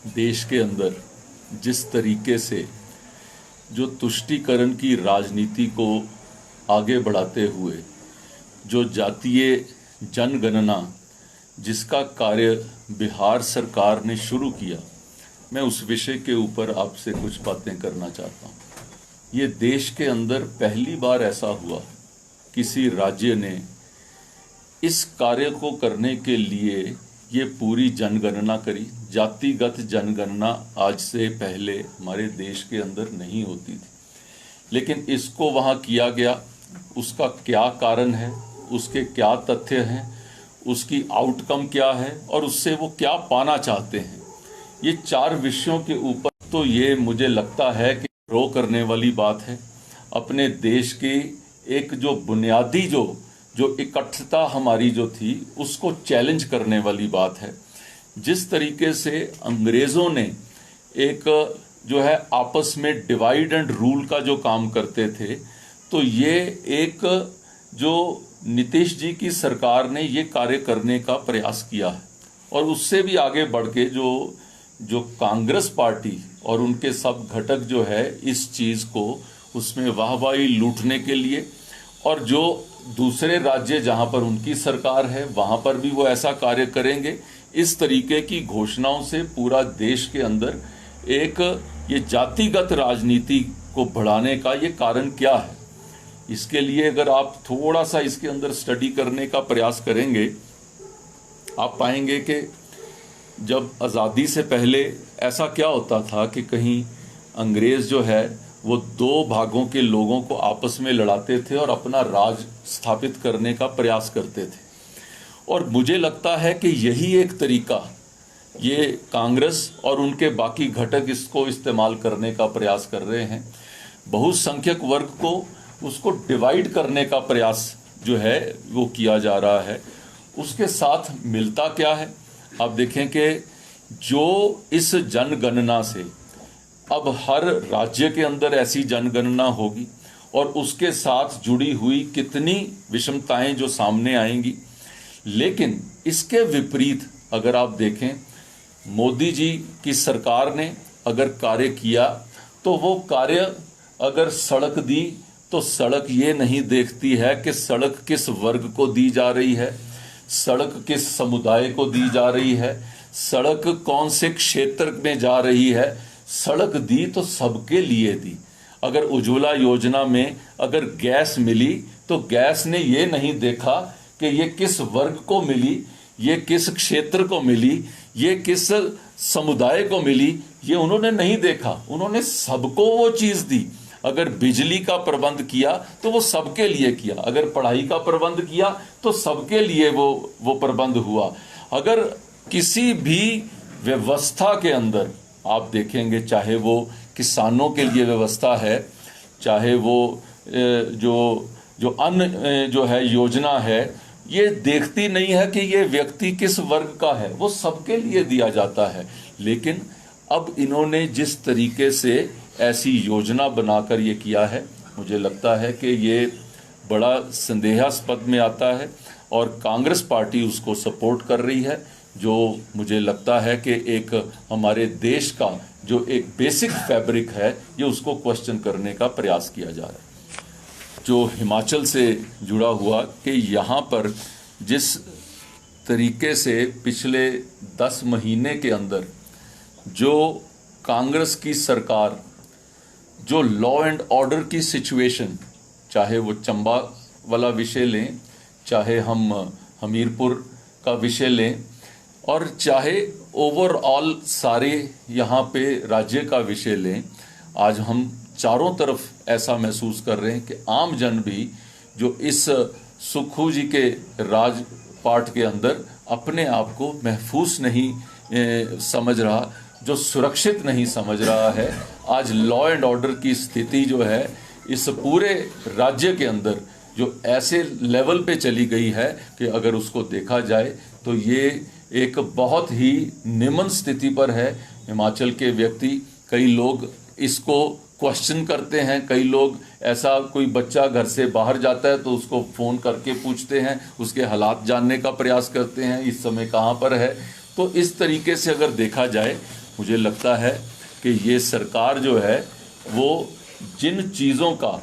देश के अंदर जिस तरीके से जो तुष्टीकरण की राजनीति को आगे बढ़ाते हुए जो जातीय जनगणना जिसका कार्य बिहार सरकार ने शुरू किया, मैं उस विषय के ऊपर आपसे कुछ बातें करना चाहता हूँ। ये देश के अंदर पहली बार ऐसा हुआ, किसी राज्य ने इस कार्य को करने के लिए ये पूरी जनगणना करी। जातिगत जनगणना आज से पहले हमारे देश के अंदर नहीं होती थी, लेकिन इसको वहाँ किया गया। उसका क्या कारण है, उसके क्या तथ्य हैं, उसकी आउटकम क्या है और उससे वो क्या पाना चाहते हैं, ये 4 विषयों के ऊपर तो ये मुझे लगता है कि रो करने वाली बात है। अपने देश की एक जो बुनियादी जो इकट्ठता हमारी जो थी उसको चैलेंज करने वाली बात है। जिस तरीके से अंग्रेज़ों ने एक जो है आपस में डिवाइड एंड रूल का जो काम करते थे, तो ये एक जो नीतीश जी की सरकार ने ये कार्य करने का प्रयास किया है। और उससे भी आगे बढ़ के जो कांग्रेस पार्टी और उनके सब घटक जो है इस चीज़ को उसमें वाहवाही लूटने के लिए, और जो दूसरे राज्य जहां पर उनकी सरकार है वहां पर भी वो ऐसा कार्य करेंगे, इस तरीके की घोषणाओं से पूरा देश के अंदर एक ये जातिगत राजनीति को बढ़ाने का ये कारण क्या है। इसके लिए अगर आप थोड़ा सा इसके अंदर स्टडी करने का प्रयास करेंगे, आप पाएंगे कि जब आज़ादी से पहले ऐसा क्या होता था कि कहीं अंग्रेज़ जो है वो 2 भागों के लोगों को आपस में लड़ाते थे और अपना राज स्थापित करने का प्रयास करते थे। और मुझे लगता है कि यही एक तरीका ये कांग्रेस और उनके बाकी घटक इसको इस्तेमाल करने का प्रयास कर रहे हैं। बहुसंख्यक वर्ग को उसको डिवाइड करने का प्रयास जो है वो किया जा रहा है। उसके साथ मिलता क्या है, आप देखें कि जो इस जनगणना से अब हर राज्य के अंदर ऐसी जनगणना होगी और उसके साथ जुड़ी हुई कितनी विषमताएं जो सामने आएंगी। लेकिन इसके विपरीत अगर आप देखें, मोदी जी की सरकार ने अगर कार्य किया तो वो कार्य अगर सड़क दी तो सड़क ये नहीं देखती है कि सड़क किस वर्ग को दी जा रही है, सड़क किस समुदाय को दी जा रही है, सड़क कौन से क्षेत्र में जा रही है। सड़क दी तो सबके लिए दी। अगर उज्ज्वला योजना में अगर गैस मिली तो गैस ने ये नहीं देखा कि ये किस वर्ग को मिली, ये किस क्षेत्र को मिली, ये किस समुदाय को मिली, ये उन्होंने नहीं देखा। उन्होंने सबको वो चीज़ दी। अगर बिजली का प्रबंध किया तो वो सबके लिए किया, अगर पढ़ाई का प्रबंध किया तो सबके लिए वो प्रबंध हुआ। अगर किसी भी व्यवस्था के अंदर आप देखेंगे, चाहे वो किसानों के लिए व्यवस्था है, चाहे वो जो अन्य जो है योजना है, ये देखती नहीं है कि ये व्यक्ति किस वर्ग का है, वो सबके लिए दिया जाता है। लेकिन अब इन्होंने जिस तरीके से ऐसी योजना बनाकर ये किया है, मुझे लगता है कि ये बड़ा संदेहास्पद में आता है और कांग्रेस पार्टी उसको सपोर्ट कर रही है, जो मुझे लगता है कि एक हमारे देश का जो एक बेसिक फैब्रिक है ये उसको क्वेश्चन करने का प्रयास किया जा रहा है। जो हिमाचल से जुड़ा हुआ कि यहाँ पर जिस तरीके से पिछले 10 महीने के अंदर जो कांग्रेस की सरकार जो लॉ एंड ऑर्डर की सिचुएशन, चाहे वो चंबा वाला विषय लें, चाहे हम हमीरपुर का विषय लें, और चाहे ओवरऑल सारे यहाँ पे राज्य का विषय लें, आज हम चारों तरफ ऐसा महसूस कर रहे हैं कि आम जन भी जो इस सुक्खू जी के राजपाट के अंदर अपने आप को महफूज नहीं समझ रहा, जो सुरक्षित नहीं समझ रहा है। आज लॉ एंड ऑर्डर की स्थिति जो है इस पूरे राज्य के अंदर जो ऐसे लेवल पे चली गई है कि अगर उसको देखा जाए तो ये एक बहुत ही निम्न स्थिति पर है। हिमाचल के व्यक्ति, कई लोग इसको क्वेश्चन करते हैं, कई लोग ऐसा, कोई बच्चा घर से बाहर जाता है तो उसको फ़ोन करके पूछते हैं, उसके हालात जानने का प्रयास करते हैं, इस समय कहाँ पर है। तो इस तरीके से अगर देखा जाए मुझे लगता है कि ये सरकार जो है वो जिन चीज़ों का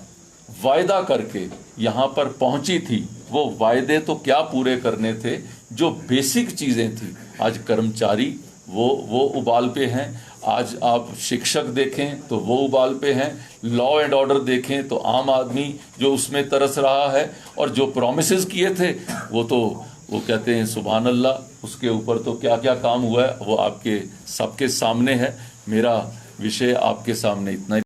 वायदा करके यहाँ पर पहुंची थी, वो वायदे तो क्या पूरे करने थे, जो बेसिक चीज़ें थी। आज कर्मचारी वो उबाल पे हैं, आज आप शिक्षक देखें तो वो उबाल पे हैं, लॉ एंड ऑर्डर देखें तो आम आदमी जो उसमें तरस रहा है, और जो प्रॉमिसेस किए थे वो कहते हैं सुभान अल्लाह, उसके ऊपर तो क्या क्या काम हुआ है वो आपके सबके सामने है। मेरा विषय आपके सामने इतना ही।